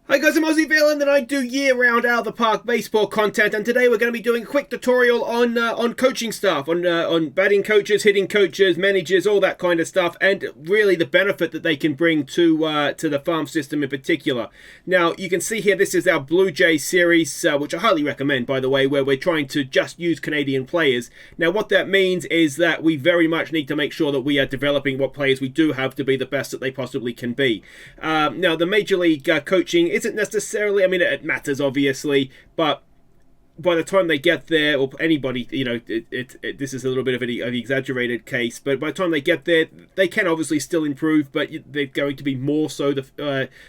Hi guys, I'm Aussie Villain and I do year-round out of the park baseball content, and today we're going to be doing a quick tutorial on coaching stuff, on batting coaches, hitting coaches, managers, all that kind of stuff, and really the benefit that they can bring to the farm system in particular. Now you can see here this is our Blue Jay series, which I highly recommend, by the way, where we're trying to just use Canadian players. Now what that means is that we very much need to make sure that we are developing what players we do have to be the best that they possibly can be. Now the Major League coaching isn't necessarily, I mean, it matters obviously, but by the time they get there, or anybody, you know, this is a little bit of an exaggerated case, but by the time they get there, they can obviously still improve, but they're going to be more so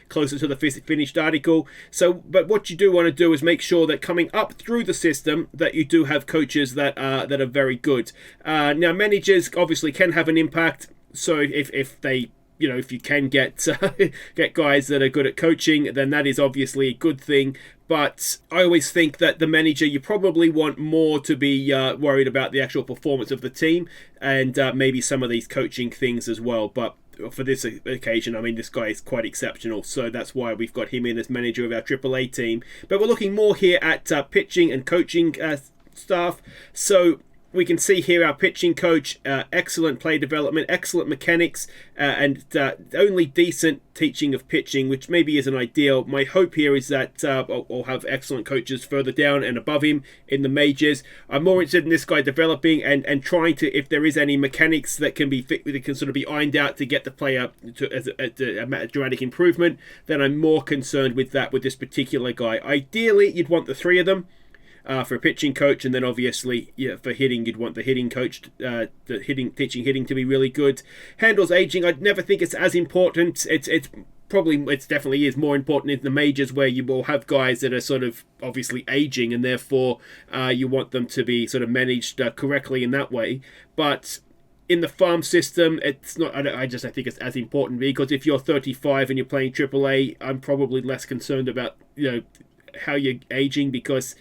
closer to the finished article. So, but what you do want to do is make sure that coming up through the system that you do have coaches that are very good. Now, managers obviously can have an impact. So if they, you know, if you can get guys that are good at coaching, then that is obviously a good thing. But I always think that the manager, you probably want more to be worried about the actual performance of the team and maybe some of these coaching things as well. But for this occasion, I mean, this guy is quite exceptional, so that's why we've got him in as manager of our AAA team. But we're looking more here at pitching and coaching staff. So we can see here our pitching coach, excellent play development, excellent mechanics, and only decent teaching of pitching, which maybe isn't ideal. My hope here is that I'll have excellent coaches further down and above him in the majors. I'm more interested in this guy developing and trying to, if there is any mechanics that can sort of be ironed out to get the player to a dramatic improvement, then I'm more concerned with that with this particular guy. Ideally, you'd want the three of them. For a pitching coach, and then obviously, yeah, for hitting, you'd want the hitting coach, teaching hitting to be really good. Handles aging, I'd never think it's as important. It definitely is more important in the majors, where you will have guys that are sort of obviously aging, and therefore you want them to be sort of managed correctly in that way. But in the farm system, it's not. I think it's as important, because if you're 35 and you're playing AAA, I'm probably less concerned about, you know, how you're aging, because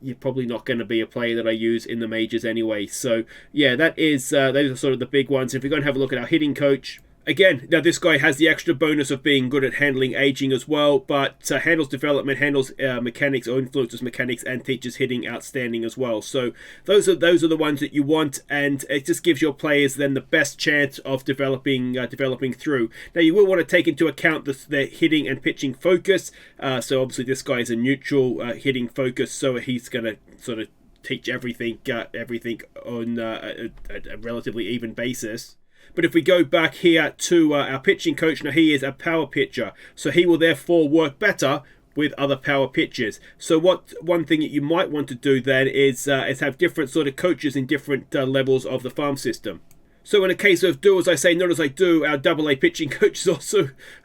you're probably not going to be a player that I use in the majors anyway. So yeah, those are sort of the big ones. If we're going to have a look at our hitting coach, again, now this guy has the extra bonus of being good at handling aging as well, but handles development, handles mechanics, or influences mechanics, and teaches hitting outstanding as well. So those are the ones that you want, and it just gives your players then the best chance of developing through. Now you will want to take into account the hitting and pitching focus. So obviously this guy is a neutral hitting focus, so he's going to sort of teach everything on a relatively even basis. But if we go back here to our pitching coach, now he is a power pitcher, so he will therefore work better with other power pitchers. So one thing that you might want to do then is have different sort of coaches in different levels of the farm system. So in a case of do as I say, not as I do, our AA pitching coach is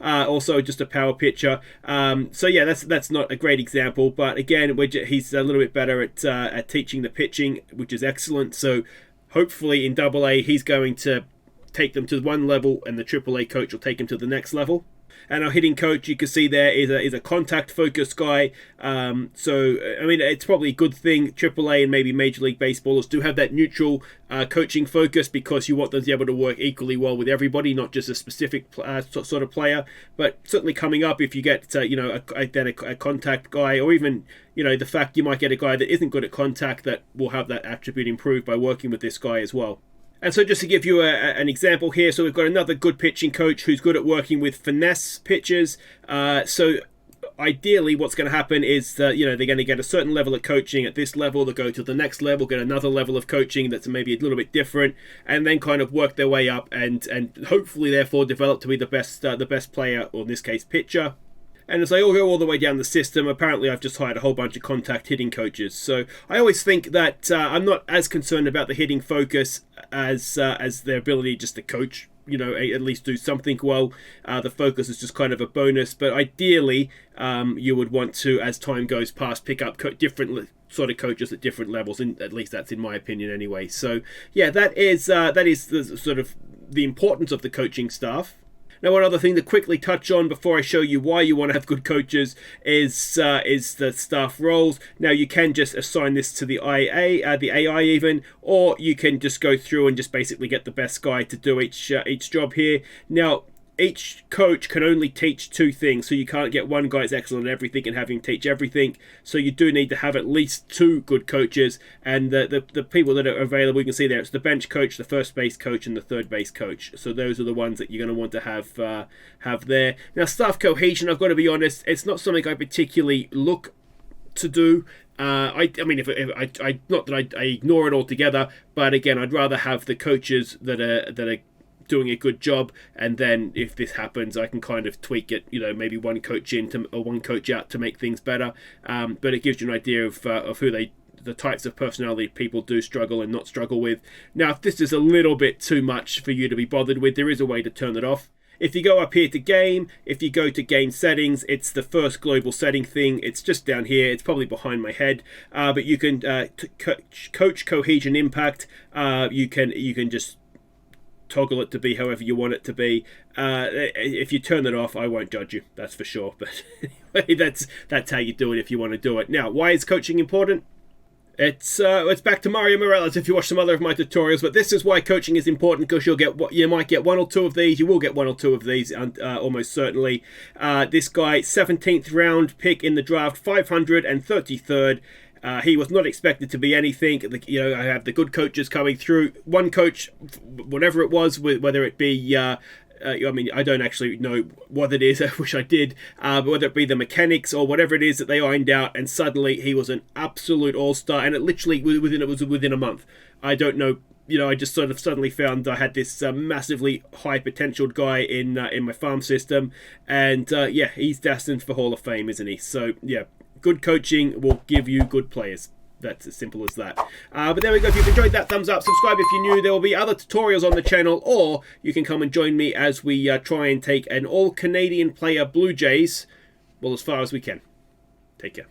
also just a power pitcher. So yeah, that's not a great example, but again, he's a little bit better at teaching the pitching, which is excellent. So hopefully in AA he's going to take them to one level, and the AAA coach will take them to the next level. And our hitting coach, you can see there, is a contact focused guy. So I mean, it's probably a good thing AAA and maybe Major League Baseballers do have that neutral coaching focus, because you want them to be able to work equally well with everybody, not just a specific sort of player. But certainly coming up, if you get a contact guy, or even, you know, the fact you might get a guy that isn't good at contact, that will have that attribute improved by working with this guy as well. And so just to give you an example here, so we've got another good pitching coach who's good at working with finesse pitchers. So ideally what's going to happen is that, you know, they're going to get a certain level of coaching at this level, they'll go to the next level, get another level of coaching that's maybe a little bit different, and then kind of work their way up and hopefully therefore develop to be the best player, or in this case pitcher. And as I go all the way down the system, apparently I've just hired a whole bunch of contact hitting coaches. So I always think that I'm not as concerned about the hitting focus as their ability just to coach, you know, at least do something well. The focus is just kind of a bonus. But ideally, you would want to, as time goes past, pick up different sort of coaches at different levels. And at least that's in my opinion anyway. So yeah, that is the sort of the importance of the coaching staff. Now, one other thing to quickly touch on before I show you why you want to have good coaches is the staff roles. Now, you can just assign this to the AI even, or you can just go through and just basically get the best guy to do each job here. Now, each coach can only teach 2 things, so you can't get one guy that's excellent at everything and have him teach everything. So you do need to have at least 2 good coaches, and the people that are available, you can see there, it's the bench coach, the first base coach, and the third base coach. So those are the ones that you're going to want to have there. Now, staff cohesion, I've got to be honest, it's not something I particularly look to do. I mean, if I not that I ignore it altogether, but again, I'd rather have the coaches that are doing a good job, and then if this happens, I can kind of tweak it, maybe one coach in or one coach out to make things better. But it gives you an idea of who the types of personality people do struggle and not struggle with. Now, if this is a little bit too much for you to be bothered with, there is a way to turn it off. If you go up here to game, if you go to game settings, it's the first global setting thing. It's just down here. It's probably behind my head, but you can coach cohesion impact. You can just toggle it to be however you want it to be. If you turn it off, I won't judge you, that's for sure. But anyway, that's how you do it if you want to do it. Now, why is coaching important? It's back to Mario Morales if you watch some other of my tutorials, but this is why coaching is important, because you might get 1 or 2 of these. You will get 1 or 2 of these, almost certainly. This guy, 17th round pick in the draft, 533rd. He was not expected to be anything. I have the good coaches coming through. One coach, whatever it was, whether it be I don't actually know what it is. I wish I did. But whether it be the mechanics or whatever it is that they ironed out, and suddenly he was an absolute all-star, and it literally was within a month. I don't know. I just sort of suddenly found I had this massively high-potentialed guy in my farm system, and he's destined for Hall of Fame, isn't he? So yeah, good coaching will give you good players. That's as simple as that. But there we go. If you've enjoyed that, thumbs up. Subscribe if you're new. There will be other tutorials on the channel, or you can come and join me as we try and take an all-Canadian player Blue Jays, well, as far as we can. Take care.